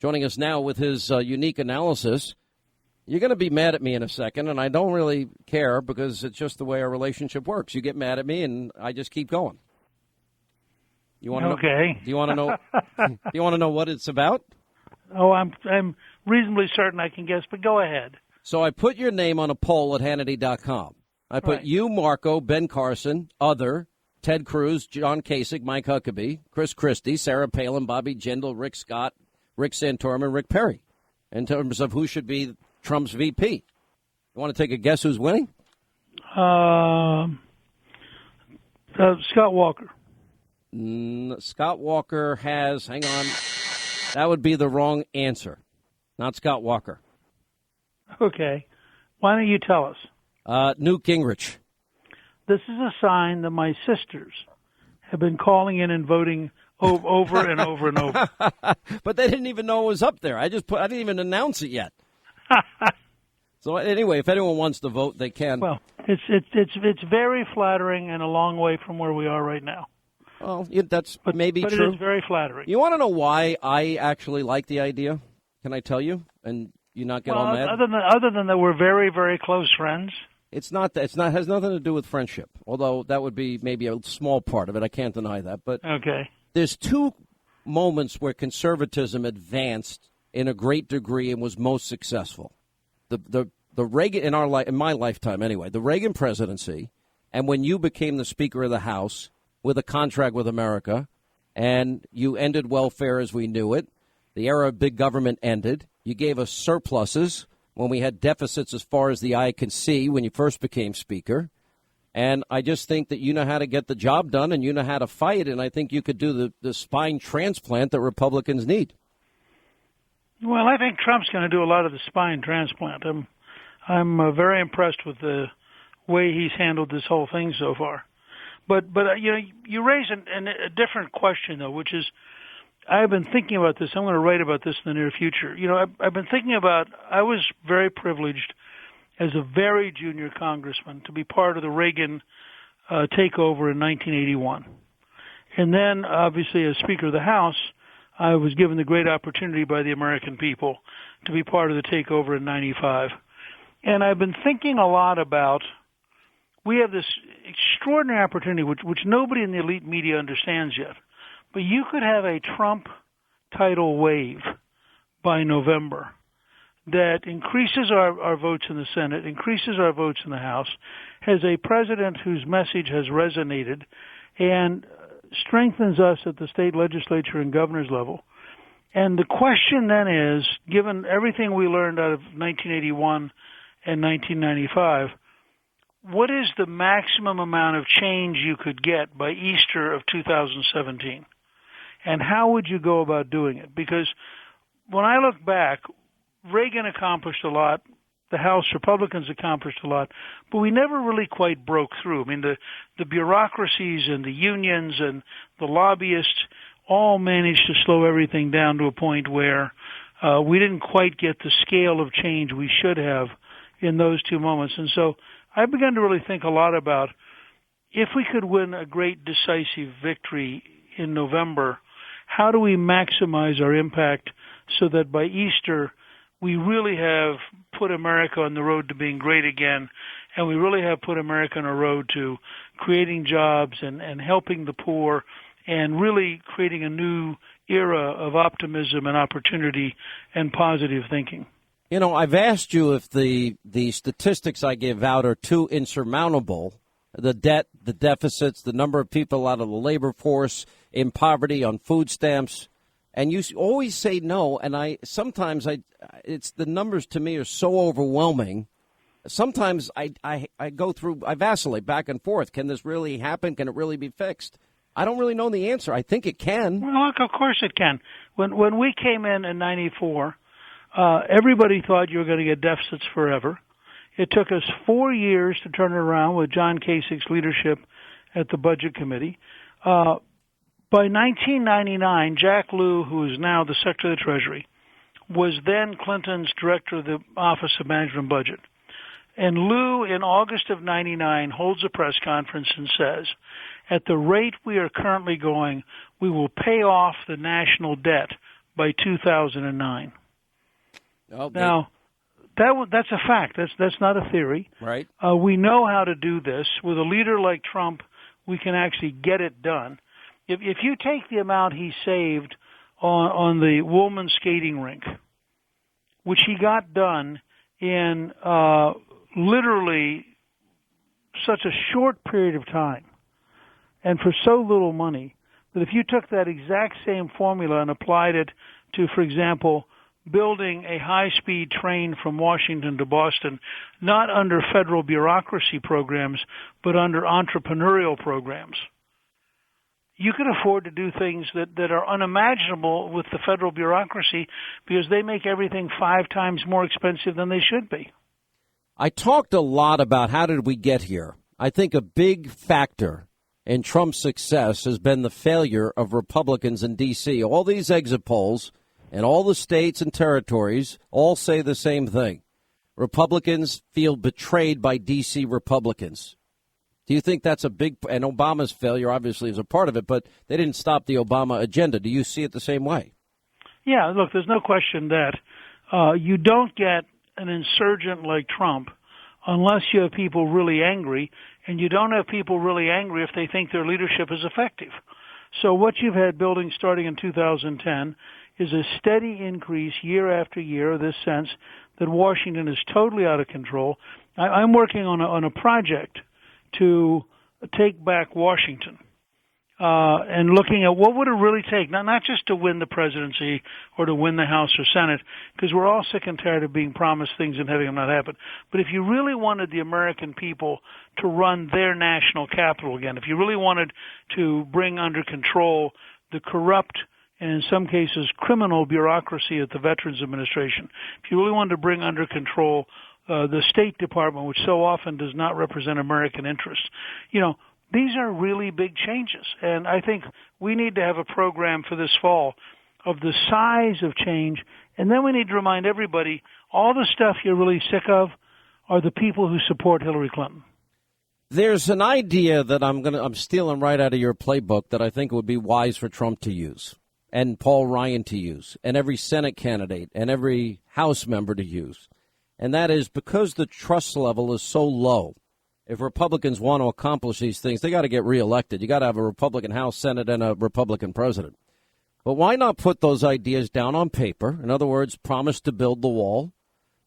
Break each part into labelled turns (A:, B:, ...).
A: joining us now with his unique analysis. You're going to be mad at me in a second, and I don't really care because it's just the way our relationship works. You get mad at me, and I just keep going. You want to
B: okay.
A: Do you want to know? Do you want to know what it's about?
B: Oh, I'm reasonably certain I can guess, but go ahead.
A: So I put your name on a poll at Hannity.com. I put
B: Right.
A: you, Marco, Ben Carson, other, Ted Cruz, John Kasich, Mike Huckabee, Chris Christie, Sarah Palin, Bobby Jindal, Rick Scott, Rick Santorum, and Rick Perry in terms of who should be Trump's VP. You want to take a guess who's winning?
B: Scott Walker.
A: Scott Walker has, hang on, that would be the wrong answer. Not Scott Walker.
B: Okay. Why don't you tell us?
A: Newt Gingrich.
B: This is a sign that my sisters have been calling in and voting over and over and over.
A: But they didn't even know it was up there. I didn't even announce it yet. So anyway, if anyone wants to vote, they can.
B: Well, it's very flattering and a long way from where we are right now.
A: Well, that's maybe
B: but
A: true.
B: It is very flattering.
A: You want to know why I actually like the idea? Can I tell you? And you not get all mad?
B: Other than that, we're very, very close friends.
A: It's not has nothing to do with friendship. Although that would be maybe a small part of it. I can't deny that. But
B: okay. There's
A: two moments where conservatism advanced in a great degree and was most successful. The Reagan in my lifetime anyway, the Reagan presidency, and when you became the Speaker of the House with a contract with America, and you ended welfare as we knew it. The era of big government ended. You gave us surpluses when we had deficits as far as the eye can see when you first became Speaker. And I just think that you know how to get the job done and you know how to fight, and I think you could do the spine transplant that Republicans need.
B: Well, I think Trump's going to do a lot of the spine transplant. I'm very impressed with the way he's handled this whole thing so far. But you raise a different question, though, which is I've been thinking about this. I'm going to write about this in the near future. I've been thinking about I was very privileged as a very junior congressman to be part of the Reagan takeover in 1981. And then, obviously, as Speaker of the House, I was given the great opportunity by the American people to be part of the takeover in 95. And I've been thinking a lot about we have this extraordinary opportunity, which nobody in the elite media understands yet. But you could have a Trump tidal wave by November that increases our votes in the Senate, increases our votes in the House, has a president whose message has resonated, and strengthens us at the state legislature and governor's level. And the question then is, given everything we learned out of 1981 and 1995, what is the maximum amount of change you could get by Easter of 2017? And how would you go about doing it? Because when I look back, Reagan accomplished a lot, the House Republicans accomplished a lot, but we never really quite broke through. I mean, the bureaucracies and the unions and the lobbyists all managed to slow everything down to a point where we didn't quite get the scale of change we should have in those two moments. And so I began to really think a lot about if we could win a great decisive victory in November, how do we maximize our impact so that by Easter we really have put America on the road to being great again, and we really have put America on a road to creating jobs and helping the poor and really creating a new era of optimism and opportunity and positive thinking.
A: You know, I've asked you if the statistics I give out are too insurmountable, the debt, the deficits, the number of people out of the labor force, in poverty, on food stamps, and you always say no, and it's the numbers to me are so overwhelming. Sometimes I vacillate back and forth. Can this really happen? Can it really be fixed? I don't really know the answer. I think it can.
B: Well, look, of course it can. When we came in 94, everybody thought you were going to get deficits forever. It took us 4 years to turn it around with John Kasich's leadership at the Budget Committee. By 1999, Jack Lew, who is now the Secretary of the Treasury, was then Clinton's Director of the Office of Management and Budget. And Lew, in August of 99, holds a press conference and says, at the rate we are currently going, we will pay off the national debt by 2009.
A: Oh,
B: now, that's a fact. That's not a theory.
A: Right.
B: We know how to do this. With a leader like Trump, we can actually get it done. If you take the amount he saved on the women's skating rink, which he got done in literally such a short period of time, and for so little money, that if you took that exact same formula and applied it to, for example, building a high-speed train from Washington to Boston, not under federal bureaucracy programs, but under entrepreneurial programs, you can afford to do things that are unimaginable with the federal bureaucracy because they make everything 5 times more expensive than they should be.
A: I talked a lot about how did we get here. I think a big factor in Trump's success has been the failure of Republicans in D.C. All these exit polls and all the states and territories all say the same thing. Republicans feel betrayed by D.C. Republicans. Do you think that's a big, and Obama's failure obviously is a part of it, but they didn't stop the Obama agenda. Do you see it the same way?
B: Yeah, look, there's no question that you don't get an insurgent like Trump unless you have people really angry, and you don't have people really angry if they think their leadership is effective. So what you've had building starting in 2010 is a steady increase year after year of this sense that Washington is totally out of control. I'm working on a project to take back Washington and looking at what would it really take, not just to win the presidency or to win the House or Senate, because we're all sick and tired of being promised things and having them not happen. But if you really wanted the American people to run their national capital again, if you really wanted to bring under control the corrupt and in some cases criminal bureaucracy at the Veterans Administration, if you really wanted to bring under control the State Department, which so often does not represent American interests, these are really big changes. And I think we need to have a program for this fall of the size of change. And then we need to remind everybody all the stuff you're really sick of are the people who support Hillary Clinton.
A: There's an idea that I'm stealing right out of your playbook that I think would be wise for Trump to use and Paul Ryan to use and every Senate candidate and every House member to use. And that is because the trust level is so low. If Republicans want to accomplish these things, they got to get reelected. You got to have a Republican House, Senate, and a Republican president. But why not put those ideas down on paper? In other words, promise to build the wall,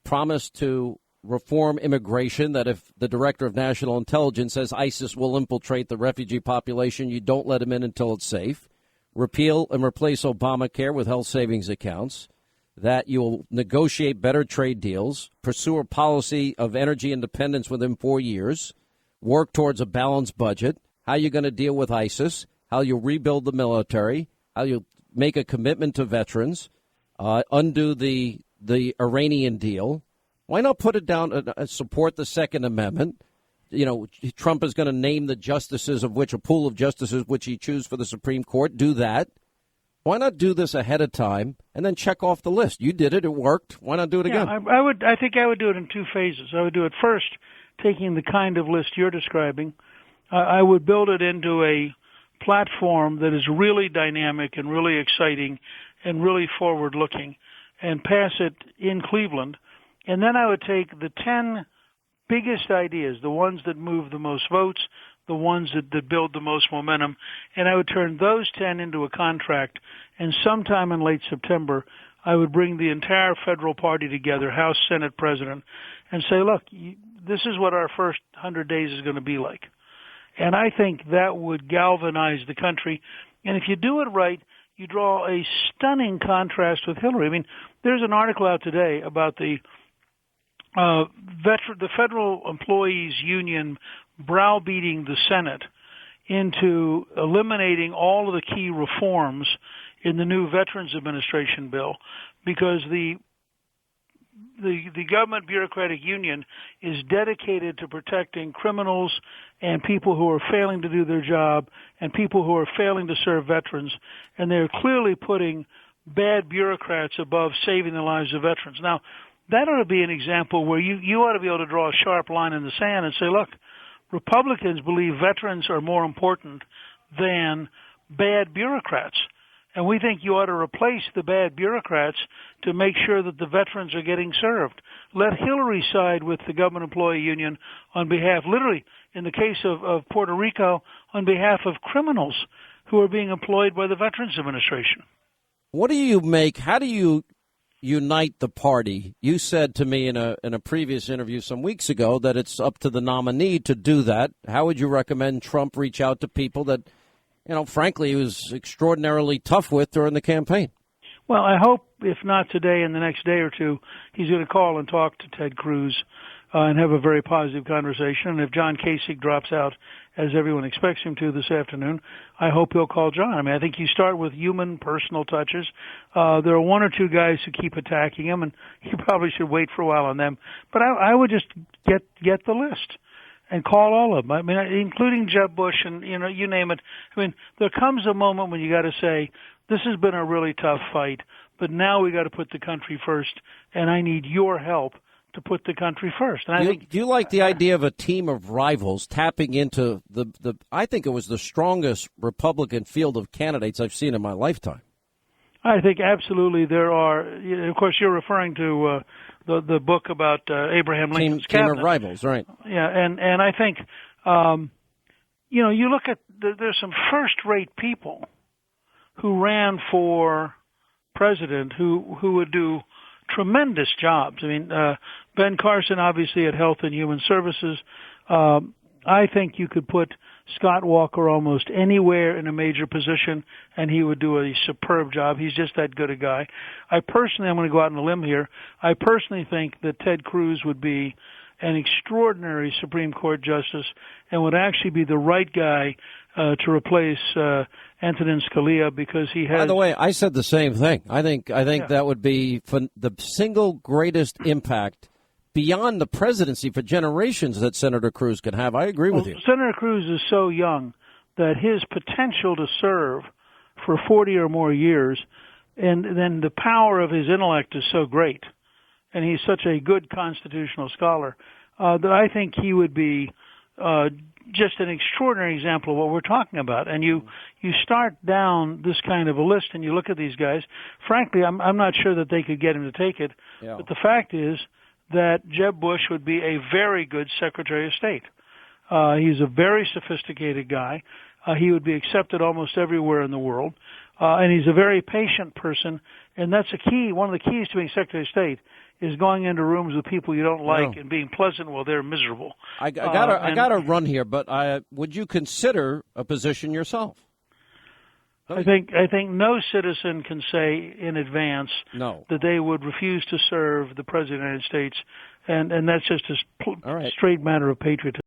A: promise to reform immigration, that if the director of national intelligence says ISIS will infiltrate the refugee population, you don't let them in until it's safe. Repeal and replace Obamacare with health savings accounts, that you'll negotiate better trade deals, pursue a policy of energy independence within 4 years, work towards a balanced budget, how you're going to deal with ISIS, how you'll rebuild the military, how you'll make a commitment to veterans, undo the Iranian deal. Why not put it down, support the Second Amendment? Trump is going to name the justices of which, a pool of justices which he chooses for the Supreme Court. Do that. Why not do this ahead of time and then check off the list? You did it. It worked. Why not do it again?
B: I think I would do it in 2 phases. I would do it first, taking the kind of list you're describing. I would build it into a platform that is really dynamic and really exciting and really forward-looking and pass it in Cleveland. And then I would take the 10 biggest ideas, the ones that move the most votes, the ones that build the most momentum, and I would turn those 10 into a contract, and sometime in late September, I would bring the entire federal party together, House, Senate, President, and say, look, this is what our first 100 days is going to be like. And I think that would galvanize the country. And if you do it right, you draw a stunning contrast with Hillary. I mean, there's an article out today about the Federal Employees Union browbeating the Senate into eliminating all of the key reforms in the new Veterans Administration bill because the government bureaucratic union is dedicated to protecting criminals and people who are failing to do their job and people who are failing to serve veterans, and they're clearly putting bad bureaucrats above saving the lives of veterans. Now, that ought to be an example where you ought to be able to draw a sharp line in the sand and say, look, Republicans believe veterans are more important than bad bureaucrats. And we think you ought to replace the bad bureaucrats to make sure that the veterans are getting served. Let Hillary side with the government employee union on behalf, literally, in the case of Puerto Rico, on behalf of criminals who are being employed by the Veterans Administration.
A: What do you make? How do you unite the party? You said to me in a previous interview some weeks ago that it's up to the nominee to do that. How would you recommend Trump reach out to people that, frankly, he was extraordinarily tough with during the campaign?
B: Well, I hope, if not today, in the next day or two, he's going to call and talk to Ted Cruz and have a very positive conversation. And if John Kasich drops out, as everyone expects him to this afternoon, I hope he'll call John. I mean, I think you start with human, personal touches. There are one or two guys who keep attacking him, and you probably should wait for a while on them. But I would just get the list and call all of them. I mean, including Jeb Bush and, you name it. I mean, there comes a moment when you got to say, this has been a really tough fight, but now we got to put the country first, and I need your help to put the country first. And
A: do you like the idea of a team of rivals tapping into the I think it was the strongest Republican field of candidates I've seen in my lifetime?
B: I think absolutely there are. Of course, you're referring to the book about Abraham Lincoln's cabinet.
A: Team of rivals, right?
B: Yeah, and I think you look at there's some first-rate people who ran for president who would do tremendous jobs. I mean, Ben Carson obviously at Health and Human Services. I think you could put Scott Walker almost anywhere in a major position, and he would do a superb job. He's just that good a guy. I'm going to go out on a limb here. I personally think that Ted Cruz would be an extraordinary Supreme Court justice and would actually be the right guy to replace Antonin Scalia because he has.
A: By the way, I said the same thing. I think that would be the single greatest impact beyond the presidency for generations that Senator Cruz can have. I agree with you.
B: Senator Cruz is so young that his potential to serve for 40 or more years, and then the power of his intellect is so great, and he's such a good constitutional scholar, that I think he would be just an extraordinary example of what we're talking about. And you start down this kind of a list and you look at these guys. Frankly, I'm not sure that they could get him to take it. Yeah. But the fact is that Jeb Bush would be a very good Secretary of State. He's a very sophisticated guy. He would be accepted almost everywhere in the world. And he's a very patient person. And that's a key. One of the keys to being Secretary of State is going into rooms with people you don't like and being pleasant while they're miserable.
A: I gotta run here, but would you consider a position yourself?
B: I think no citizen can say in advance that they would refuse to serve the President of the United States, and that's just a straight matter of patriotism.